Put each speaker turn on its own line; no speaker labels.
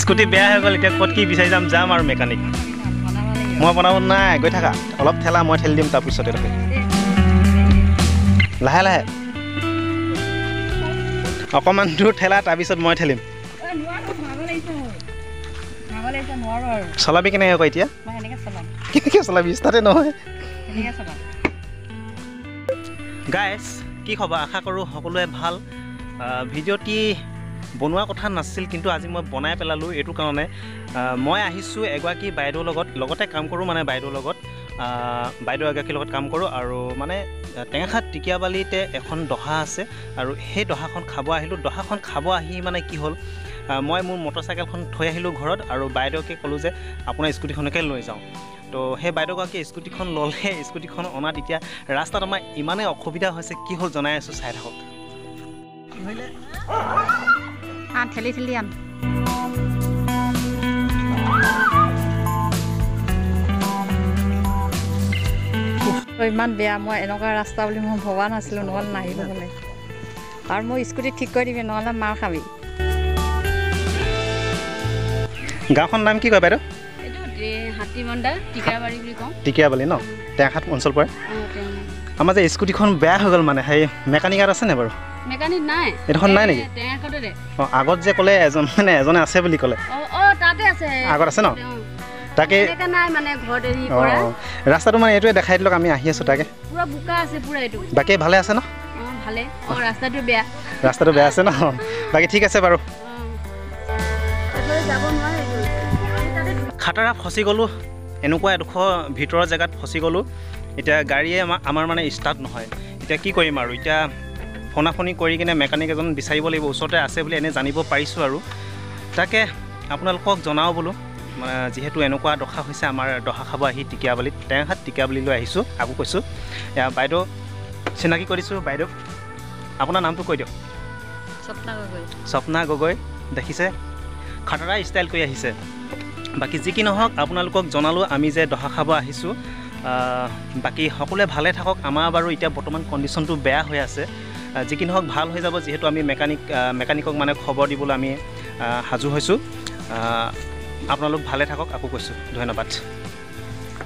scooty বেয়া হৈ গ'ল এতিয়া ক'ত কি বিচাৰি যাম আৰু মেকানিক মই বনাব নাই গৈ থাকা অলপ ঠেলা মই ঠেলি দিম তাৰপিছতে তাকে লাহে লাহে অকণমান দূৰ ঠেলা তাৰপিছত মই ঠেলিম চলাবি কেনেকৈ আকৌ এতিয়া কেনেকৈ চলাবি ষ্টাৰ্টে নহয় গাইজ কি খবৰ আশা কৰোঁ সকলোৱে ভাল ভিডিঅ'টি বনোৱা কথা নাছিল কিন্তু আজি মই বনাই পেলালোঁ এইটো কাৰণে মই আহিছোঁ এগৰাকী বাইদেউৰ লগত লগতে কাম কৰোঁ মানে বাইদেউৰ লগত বাইদেউ এগৰাকীৰ লগত কাম কৰোঁ আৰু মানে টেঙাখাত টিকিয়াবালিতে এখন দহা আছে আৰু সেই দহাখন খাব আহিলোঁ দহাখন খাব আহি মানে কি হ'ল মই মোৰ মটৰচাইকেলখন থৈ আহিলোঁ ঘৰত আৰু বাইদেউকে ক'লোঁ যে আপোনাৰ স্কুটিখনকে লৈ যাওঁ তো সেই বাইদেউগৰাকীয়ে স্কুটিখন ল'লে স্কুটিখন অনাত এতিয়া ৰাস্তাত আমাৰ ইমানেই অসুবিধা হৈছে কি হ'ল জনাই আছোঁ চাই থাকক
ঠেলি ঠেলি আন ইমান বেয়া মই এনেকুৱা ৰাস্তা বুলি মই ভবা নাছিলোঁ নহ'লে নাহিব বোলে আৰু মই স্কুটি ঠিক কৰি দিবি নহ'লে মাৰ খাবি
গাঁওখন নাম কি কয় বাইদেউ টিকিয়াবালি ন টেঙাখাত অঞ্চল পৰে আমাৰ যে স্কুটিখন বেয়া হৈ গ'ল মানে সেই মেকানিকাত আছে নে বাৰু
মেকানিক নাই
এইখন নাই নেকি অঁ আগত যে ক'লে এজনে আছে বুলি ক'লে আগত আছে ন তাকে ৰাস্তাটো মানে এইটোৱে দেখাই দিলক আমি আহি আছোঁ তাকে বাকী ভালে আছে ন ৰাস্তাটো বেয়া আছে ন বাকী ঠিক আছে বাৰু খাটাৰা ফচি গ'লোঁ এনেকুৱা এডোখৰ ভিতৰৰ জেগাত ফচি গ'লোঁ এতিয়া গাড়ীয়ে আমাৰ মানে ষ্টাৰ্ট নহয় এতিয়া কি কৰিম আৰু এতিয়া ফোনাফোনি কৰি কিনে মেকানিক এজন বিচাৰিব লাগিব ওচৰতে আছে বুলি এনেই জানিব পাৰিছোঁ আৰু তাকে আপোনালোকক জনাওঁ বোলো যিহেতু এনেকুৱা দশা হৈছে আমাৰ দহা খাব আহি টিকিয়াবালিত টেঙাখাত টিকিয়াবালিলৈ আহিছোঁ আকৌ কৈছোঁ বাইদেউ চিনাকি কৰিছোঁ বাইদেউ আপোনাৰ নামটো কৈ দিয়ক স্বপ্না গগৈ দেখিছে খাটাৰা ষ্টাইল কৰি আহিছে বাকী যি কি নহওক আপোনালোকক জনালোঁ আমি যে দহা খাব আহিছোঁ বাকী সকলোৱে ভালে থাকক আমাৰ বাৰু এতিয়া বৰ্তমান কণ্ডিশ্যনটো বেয়া হৈ আছে যি কি নহওক ভাল হৈ যাব যিহেতু আমি মেকানিকক মানে খবৰ দিবলৈ আমি সাজু হৈছোঁ আপোনালোক ভালে থাকক আকৌ কৈছোঁ ধন্যবাদ